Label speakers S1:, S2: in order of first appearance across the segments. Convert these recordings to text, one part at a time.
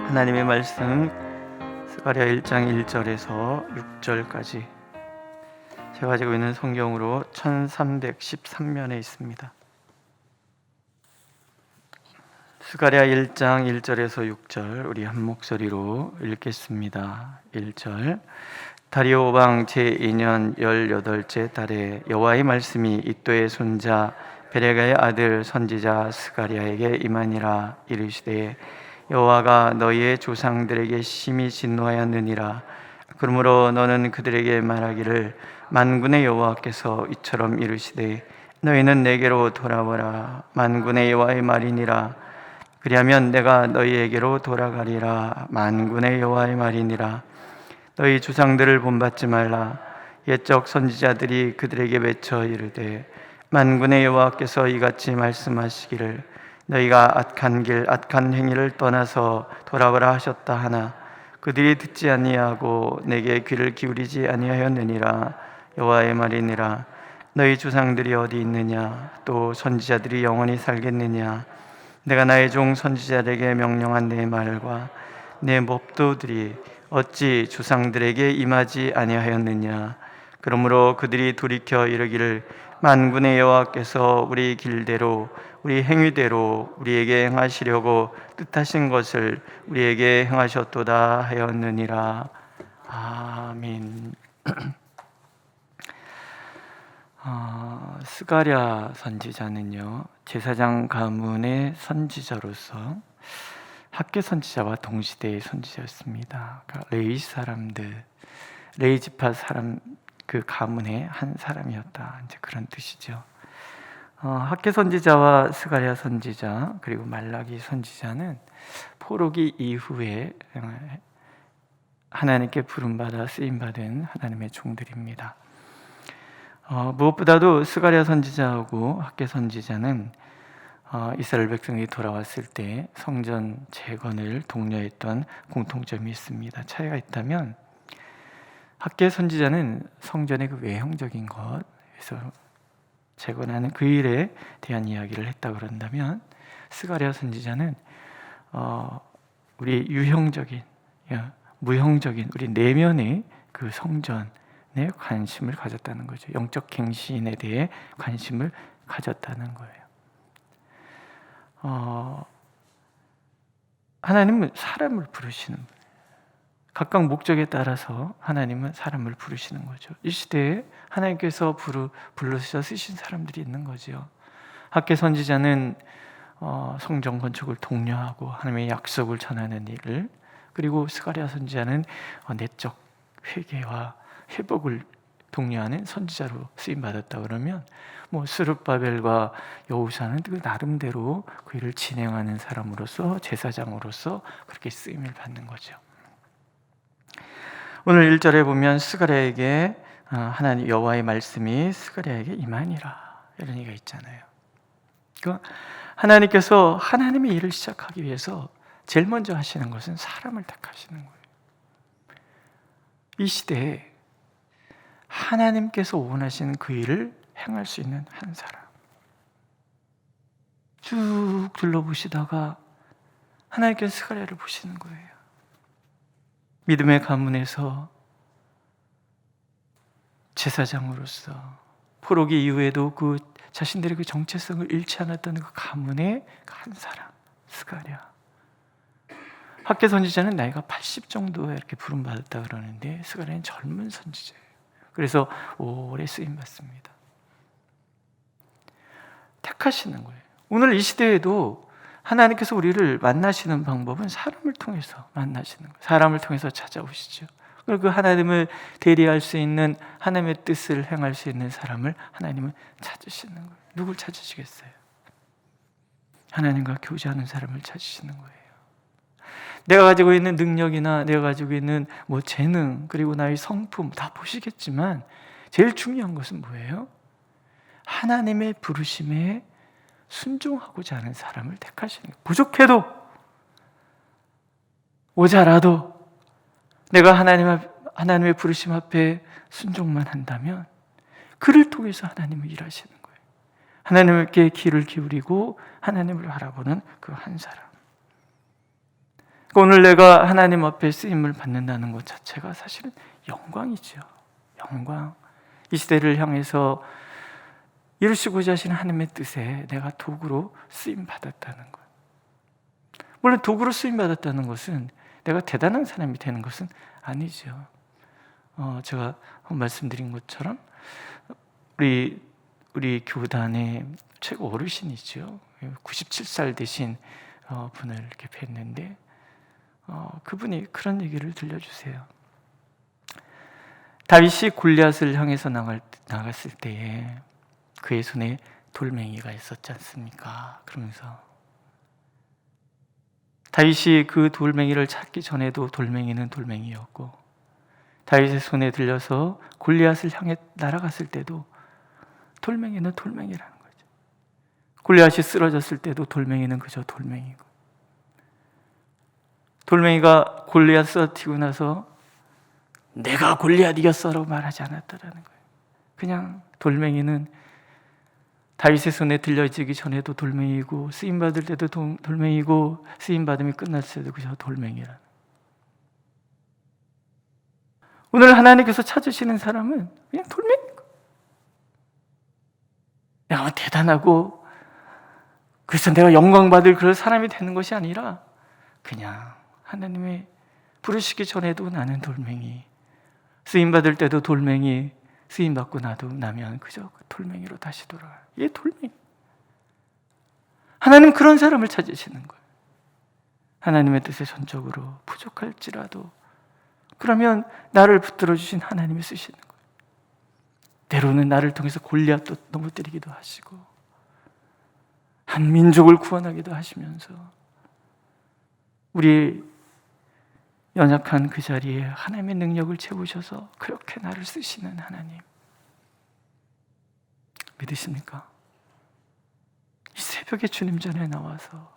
S1: 하나님의 말씀 스가랴 1장 1절에서 6절까지 제가 가지고 있는 성경으로 1313면에 있습니다. 스가랴 1장 1절에서 6절 우리 한 목소리로 읽겠습니다. 1절 다리오 왕 제2년 18째 달에 여호와의 말씀이 이도의 손자 베레가의 아들 선지자 스가랴에게 임하니라. 이르시되 여호와가 너희의 조상들에게 심히 진노하였느니라. 그러므로 너는 그들에게 말하기를 만군의 여호와께서 이처럼 이르시되 너희는 내게로 돌아오라. 만군의 여호와의 말이니라. 그리하면 내가 너희에게로 돌아가리라. 만군의 여호와의 말이니라. 너희 조상들을 본받지 말라. 옛적 선지자들이 그들에게 외쳐 이르되 만군의 여호와께서 이같이 말씀하시기를 너희가 악한 길 악한 행위를 떠나서 돌아오라 하셨다 하나 그들이 듣지 아니하고 내게 귀를 기울이지 아니하였느니라. 여호와의 말이니라. 너희 조상들이 어디 있느냐? 또 선지자들이 영원히 살겠느냐? 내가 나의 종 선지자들에게 명령한 내 말과 내 법도들이 어찌 조상들에게 임하지 아니하였느냐? 그러므로 그들이 돌이켜 이르기를 만군의 여호와께서 우리 길대로 우리 행위대로 우리에게 행하시려고 뜻하신 것을 우리에게 행하셨도다 하였느니라. 아멘. 스가랴 선지자는요, 제사장 가문의 선지자로서 학계 선지자와 동시대의 선지자였습니다. 그러니까 레위 사람들, 레위 지파 사람 그 가문의 한 사람이었다. 이제 그런 뜻이죠. 학계 선지자와 스가랴 선지자 그리고 말라기 선지자는 포로기 이후에 하나님께 부름받아 쓰임받은 하나님의 종들입니다. 무엇보다도 스가랴 선지자하고 학계 선지자는 이스라엘 백성이 돌아왔을 때 성전 재건을 독려했던 공통점이 있습니다. 차이가 있다면 학계 선지자는 성전의 그 외형적인 것, 그래서 재건하는 그 일에 대한 이야기를 했다 그런다면 스가랴 선지자는 우리 유형적인, 무형적인 우리 내면의 그 성전에 관심을 가졌다는 거죠. 영적 갱신에 대해 관심을 가졌다는 거예요. 하나님은 사람을 부르시는 거예요. 각각 목적에 따라서 하나님은 사람을 부르시는 거죠. 이 시대에 하나님께서 불러서 쓰신 사람들이 있는 거죠. 학계 선지자는 성전 건축을 독려하고 하나님의 약속을 전하는 일을, 그리고 스가랴 선지자는 내적 회개와 회복을 독려하는 선지자로 쓰임 받았다 그러면 스룹바벨과 여호사는 그 나름대로 그 일을 진행하는 사람으로서 제사장으로서 그렇게 쓰임을 받는 거죠. 오늘 1절에 보면 스가랴에게 하나님 여호와의 말씀이 스가랴에게 임하니라 이런 얘기가 있잖아요. 그러니까 하나님께서 하나님의 일을 시작하기 위해서 제일 먼저 하시는 것은 사람을 택하시는 거예요. 이 시대에 하나님께서 원하시는 그 일을 행할 수 있는 한 사람, 쭉 둘러보시다가 하나님께서 스가랴를 보시는 거예요. 믿음의 가문에서 제사장으로서 포로기 이후에도 그 자신들의 그 정체성을 잃지 않았던 그 가문의 한 사람, 스가랴. 학계 선지자는 나이가 80 정도에 이렇게 부름받았다 그러는데 스가랴는 젊은 선지자예요. 그래서 오래 쓰임 받습니다. 택하시는 거예요. 오늘 이 시대에도 하나님께서 우리를 만나시는 방법은 사람을 통해서 만나시는 거예요. 사람을 통해서 찾아오시죠. 그리고 그 하나님을 대리할 수 있는 하나님의 뜻을 행할 수 있는 사람을 하나님은 찾으시는 거예요. 누굴 찾으시겠어요? 하나님과 교제하는 사람을 찾으시는 거예요. 내가 가지고 있는 능력이나 내가 가지고 있는 재능 그리고 나의 성품 다 보시겠지만 제일 중요한 것은 뭐예요? 하나님의 부르심에 순종하고자 하는 사람을 택하시는 거예요. 부족해도 모자라도 내가 하나님의 부르심 앞에 순종만 한다면 그를 통해서 하나님을 일하시는 거예요. 하나님께 귀를 기울이고 하나님을 바라보는 그 한 사람. 오늘 내가 하나님 앞에 쓰임을 받는다는 것 자체가 사실은 영광이죠. 영광. 이 시대를 향해서 이루시고자 하시는 하나님의 뜻에 내가 도구로 쓰임 받았다는 것. 물론 도구로 쓰임 받았다는 것은 내가 대단한 사람이 되는 것은 아니죠. 제가 말씀드린 것처럼 우리 교단의 최고 어르신이죠. 97살 되신 분을 이렇게 뵀는데 그분이 그런 얘기를 들려주세요. 다윗이 골리앗을 향해서 나갔을 때에 그의 손에 돌멩이가 있었지 않습니까? 그러면서 다윗이 그 돌멩이를 찾기 전에도 돌멩이는 돌멩이였고, 다윗의 손에 들려서 골리앗을 향해 날아갔을 때도 돌멩이는 돌멩이라는 거죠. 골리앗이 쓰러졌을 때도 돌멩이는 그저 돌멩이고, 돌멩이가 골리앗 쓰러뜨리고 나서 내가 골리앗 이겼어라고 말하지 않았다라는 거예요. 그냥 돌멩이는 다윗의 손에 들려지기 전에도 돌멩이고, 쓰임받을 때도 돌멩이고, 쓰임받음이 끝났을 때도 그저 돌멩이라는. 오늘 하나님께서 찾으시는 사람은 그냥 돌멩이고, 내가 대단하고 그래서 내가 영광받을 그런 사람이 되는 것이 아니라 그냥 하나님의 부르시기 전에도 나는 돌멩이, 쓰임받을 때도 돌멩이, 쓰임받고 나면 그저 그 돌멩이로 다시 돌아가요. 이게 돌멩이. 하나님 그런 사람을 찾으시는 거예요. 하나님의 뜻에 전적으로 부족할지라도 그러면 나를 붙들어 주신 하나님이 쓰시는 거예요. 때로는 나를 통해서 골리앗도 넘어뜨리기도 하시고 한 민족을 구원하기도 하시면서 우리 연약한 그 자리에 하나님의 능력을 채우셔서 그렇게 나를 쓰시는 하나님 믿으십니까? 이 새벽에 주님 전에 나와서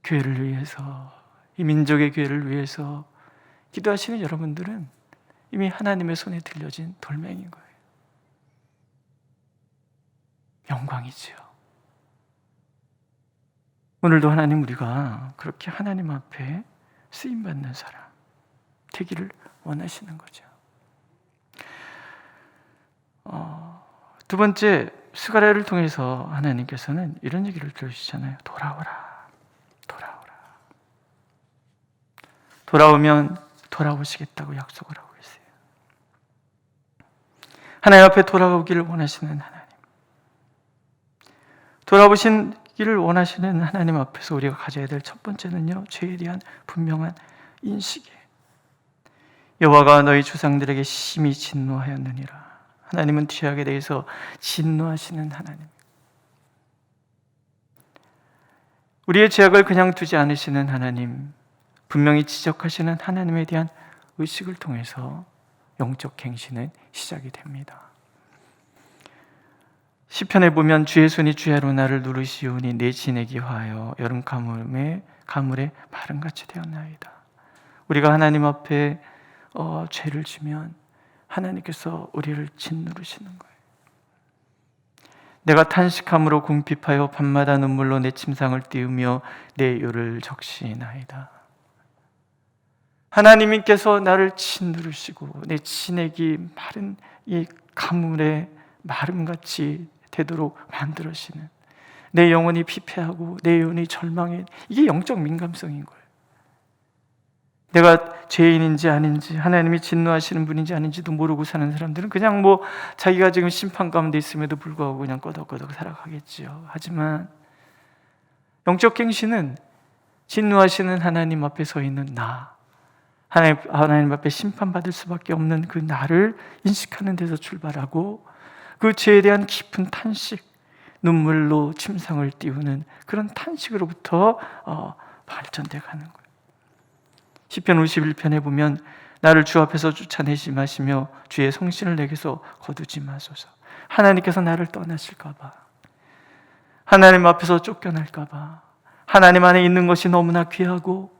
S1: 교회를 위해서, 이 민족의 교회를 위해서 기도하시는 여러분들은 이미 하나님의 손에 들려진 돌멩이인 거예요. 영광이지요. 오늘도 하나님, 우리가 그렇게 하나님 앞에 쓰임받는 사람 되기를 원하시는 거죠. 두 번째, 스가랴를 통해서 하나님께서는 이런 얘기를 들으시잖아요. 돌아오라, 돌아오라. 돌아오면 돌아오시겠다고 약속을 하고 있어요. 하나님 앞에 돌아오기를 원하시는 하나님, 돌아오시기를 원하시는 하나님 앞에서 우리가 가져야 될 첫 번째는요, 죄에 대한 분명한 인식이에요. 여호와가 너희 조상들에게 심히 진노하였느니라. 하나님은 죄악에 대해서 진노하시는 하나님. 우리의 죄악을 그냥 두지 않으시는 하나님, 분명히 지적하시는 하나님에 대한 의식을 통해서 영적 갱신은 시작이 됩니다. 시편에 보면 주의 손이 주야로 나를 누르시오니 내 진액이 화하여 여름 가물에 마름같이 되었나이다. 우리가 하나님 앞에 죄를 지면 하나님께서 우리를 짓누르시는 거예요. 내가 탄식함으로 궁핍하여 밤마다 눈물로 내 침상을 띄우며 내 요를 적시나이다. 하나님께서 나를 짓누르시고 내 진액이 마른 이 가물에 마름같이 되도록 만들으시는, 내 영혼이 피폐하고 내 영혼이 절망해, 이게 영적 민감성인 거예요. 내가 죄인인지 아닌지, 하나님이 진노하시는 분인지 아닌지도 모르고 사는 사람들은 그냥 자기가 지금 심판 가운데 있음에도 불구하고 그냥 꺼덕꺼덕 살아가겠지요. 하지만 영적 갱신은 진노하시는 하나님 앞에 서 있는 나, 하나님 앞에 심판받을 수밖에 없는 그 나를 인식하는 데서 출발하고 그 죄에 대한 깊은 탄식, 눈물로 침상을 띄우는 그런 탄식으로부터 발전돼 가는 거예요. 시편 51편에 보면 나를 주 앞에서 쫓아내지 마시며 주의 성신을 내게서 거두지 마소서. 하나님께서 나를 떠나실까 봐, 하나님 앞에서 쫓겨날까 봐, 하나님 안에 있는 것이 너무나 귀하고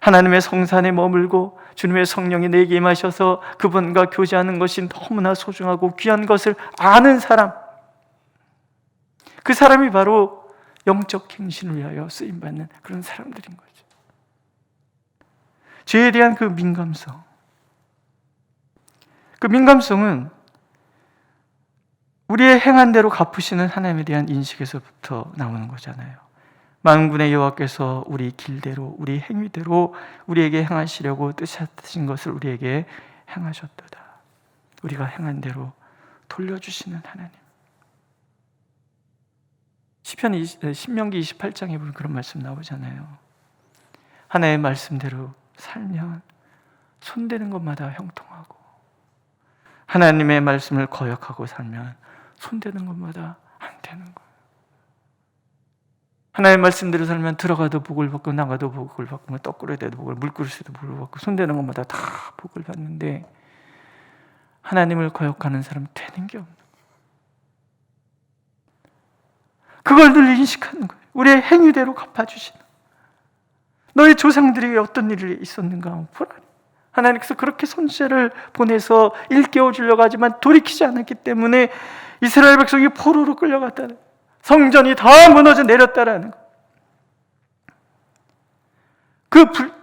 S1: 하나님의 성산에 머물고 주님의 성령이 내게 임하셔서 그분과 교제하는 것이 너무나 소중하고 귀한 것을 아는 사람, 그 사람이 바로 영적 갱신을 위하여 쓰임받는 그런 사람들인 거죠. 죄에 대한 그 민감성은 우리의 행한 대로 갚으시는 하나님에 대한 인식에서부터 나오는 거잖아요. 만군의 여호와께서 우리 길대로, 우리 행위대로 우리에게 행하시려고 뜻하신 것을 우리에게 행하셨도다. 우리가 행한 대로 돌려주시는 하나님. 신명기 28장에 보면 그런 말씀 나오잖아요. 하나님의 말씀대로 살면 손대는 것마다 형통하고, 하나님의 말씀을 거역하고 살면 손대는 것마다 안 되는 거예요. 하나님의 말씀대로 살면 들어가도 복을 받고 나가도 복을 받고 떡그릇에도 복을, 물그릇에도 복을 받고 손대는 것마다 다 복을 받는데, 하나님을 거역하는 사람은 되는 게 없는 거예요. 그걸 늘 인식하는 거예요. 우리의 행위대로 갚아주시는 거예요. 너희 조상들이 어떤 일이 있었는가 보라. 하나님께서 그렇게 선지자를 보내서 일깨워 주려고 하지만 돌이키지 않았기 때문에 이스라엘 백성이 포로로 끌려갔다는, 성전이 다 무너져 내렸다라는 거.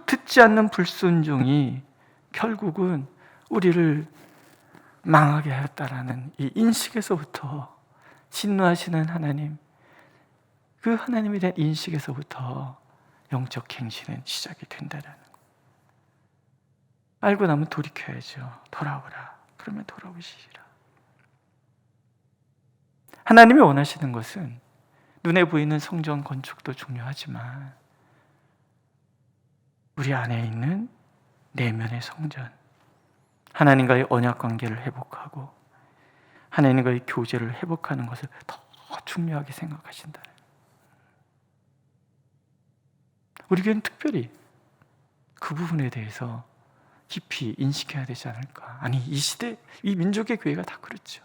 S1: 듣지 않는 불순종이 결국은 우리를 망하게 하였다라는 이 인식에서부터, 진노하시는 하나님, 그 하나님에 대한 인식에서부터 영적 행실은 시작이 된다라는 거. 알고 나면 돌이켜야죠. 돌아오라. 그러면 돌아오시리라. 하나님이 원하시는 것은 눈에 보이는 성전 건축도 중요하지만 우리 안에 있는 내면의 성전, 하나님과의 언약 관계를 회복하고 하나님과의 교제를 회복하는 것을 더 중요하게 생각하신다. 우리 교회는 특별히 그 부분에 대해서 깊이 인식해야 되지 않을까. 아니, 이 시대, 이 민족의 교회가 다 그렇죠.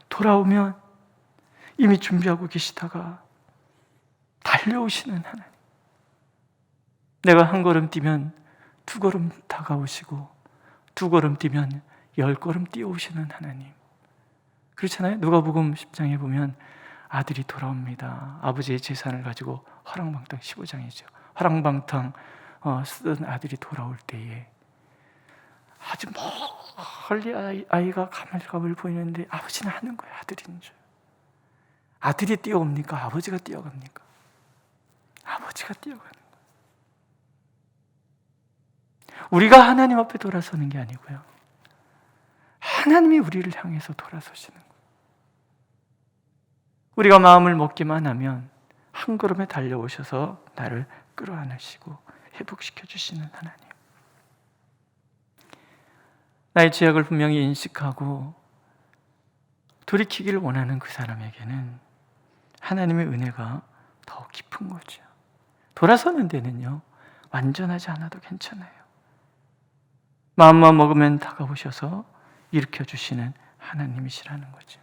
S1: 돌아오면 이미 준비하고 계시다가 달려오시는 하나님. 내가 한 걸음 뛰면 두 걸음 다가오시고 두 걸음 뛰면 10걸음 뛰어오시는 하나님. 그렇잖아요. 누가복음 10장에 보면 아들이 돌아옵니다. 아버지의 재산을 가지고 화랑방탕, 15장이죠. 화랑방탕 쓰던 아들이 돌아올 때에 아주 멀리 아이가 가물가물 보이는데 아버지는 하는 거예요. 아들인 줄. 아들이 뛰어옵니까? 아버지가 뛰어갑니까? 아버지가 뛰어가는 거예요. 우리가 하나님 앞에 돌아서는 게 아니고요, 하나님이 우리를 향해서 돌아서시는 거예요. 우리가 마음을 먹기만 하면 한 걸음에 달려오셔서 나를 끌어안으시고 회복시켜 주시는 하나님. 나의 죄악을 분명히 인식하고 돌이키기를 원하는 그 사람에게는 하나님의 은혜가 더 깊은 거죠. 돌아서는 데는요, 완전하지 않아도 괜찮아요. 마음만 먹으면 다가오셔서 일으켜 주시는 하나님이시라는 거죠.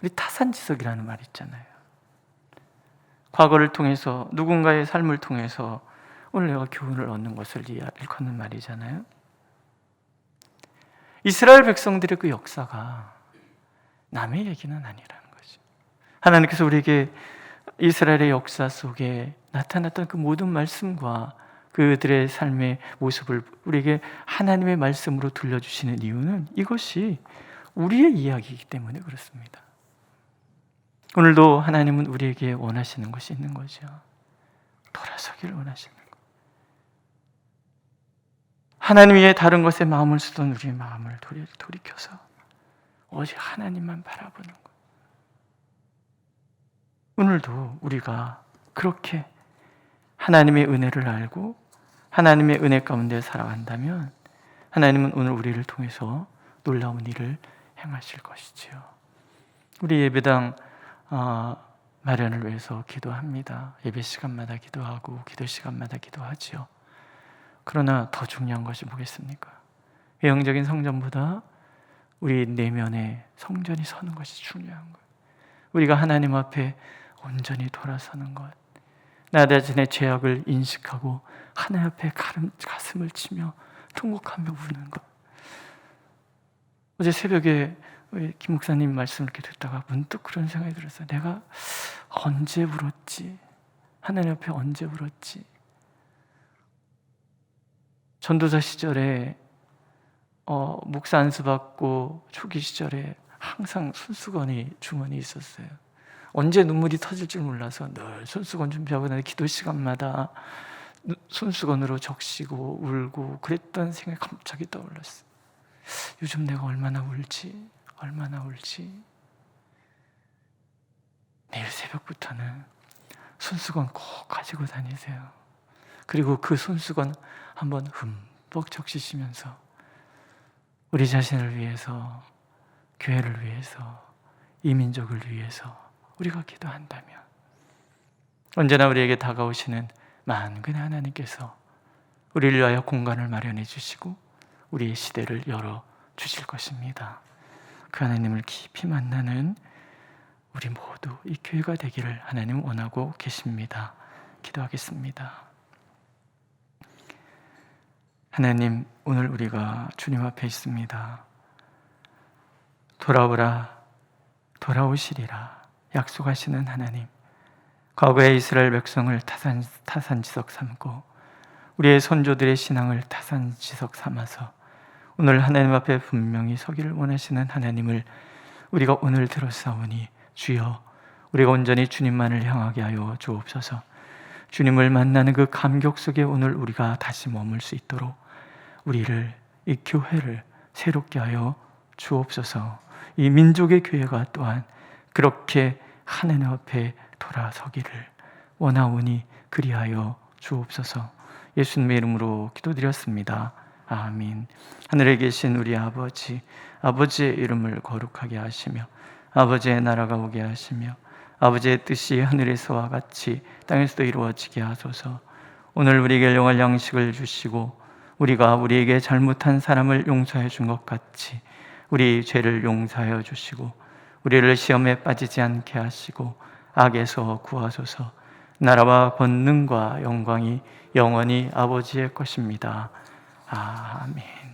S1: 우리 타산지석이라는 말 있잖아요. 과거를 통해서, 누군가의 삶을 통해서 오늘 내가 교훈을 얻는 것을 일컫는 말이잖아요. 이스라엘 백성들의 그 역사가 남의 얘기는 아니라는 거죠. 하나님께서 우리에게 이스라엘의 역사 속에 나타났던 그 모든 말씀과 그들의 삶의 모습을 우리에게 하나님의 말씀으로 들려주시는 이유는 이것이 우리의 이야기이기 때문에 그렇습니다. 오늘도 하나님은 우리에게 원하시는 것이 있는 거죠. 돌아서기를 원하시는 것. 하나님 위에 다른 것에 마음을 쓰던 우리의 마음을 돌이켜서 오직 하나님만 바라보는 것. 오늘도 우리가 그렇게 하나님의 은혜를 알고 하나님의 은혜 가운데 살아간다면 하나님은 오늘 우리를 통해서 놀라운 일을 행하실 것이지요. 우리 예배당 마련을 위해서 기도합니다. 예배 시간마다 기도하고 기도 시간마다 기도하지요. 그러나 더 중요한 것이 뭐겠습니까? 외형적인 성전보다 우리 내면의 성전이 서는 것이 중요한 거예요. 우리가 하나님 앞에 온전히 돌아서는 것, 나 자신의 죄악을 인식하고 하나님 앞에 가슴을 치며 통곡하며 우는 것. 어제 새벽에 김 목사님 말씀을 이렇게 듣다가 문득 그런 생각이 들었어요. 내가 언제 울었지? 하나님 앞에 언제 울었지? 전도사 시절에 목사 안수받고 초기 시절에 항상 손수건이 주머니에 있었어요. 언제 눈물이 터질 줄 몰라서 늘 손수건 준비하고 나는 기도 시간마다 손수건으로 적시고 울고 그랬던 생각이 갑자기 떠올랐어요. 요즘 내가 얼마나 울지? 내일 새벽부터는 손수건 꼭 가지고 다니세요. 그리고 그 손수건 한번 흠뻑 적시시면서 우리 자신을 위해서, 교회를 위해서, 이 민족을 위해서 우리가 기도한다면 언제나 우리에게 다가오시는 만근의 하나님께서 우리를 위하여 공간을 마련해 주시고 우리의 시대를 열어 주실 것입니다. 그 하나님을 깊이 만나는 우리 모두 이 교회가 되기를 하나님 원하고 계십니다. 기도하겠습니다. 하나님, 오늘 우리가 주님 앞에 있습니다. 돌아오라, 돌아오시리라 약속하시는 하나님, 과거의 이스라엘 백성을 타산지석 삼고 우리의 선조들의 신앙을 타산지석 삼아서 오늘 하나님 앞에 분명히 서기를 원하시는 하나님을 우리가 오늘 들었사오니 주여, 우리가 온전히 주님만을 향하게 하여 주옵소서. 주님을 만나는 그 감격 속에 오늘 우리가 다시 머물 수 있도록 우리를, 이 교회를 새롭게 하여 주옵소서. 이 민족의 교회가 또한 그렇게 하나님 앞에 돌아서기를 원하오니 그리하여 주옵소서. 예수님의 이름으로 기도드렸습니다. 아멘. 하늘에 계신 우리 아버지, 아버지의 이름을 거룩하게 하시며 아버지의 나라가 오게 하시며 아버지의 뜻이 하늘에서와 같이 땅에서도 이루어지게 하소서. 오늘 우리에게 일용할 양식을 주시고 우리가 우리에게 잘못한 사람을 용서해 준 것 같이 우리 죄를 용서하여 주시고 우리를 시험에 빠지지 않게 하시고 악에서 구하소서. 나라와 권능과 영광이 영원히 아버지의 것입니다. 아멘.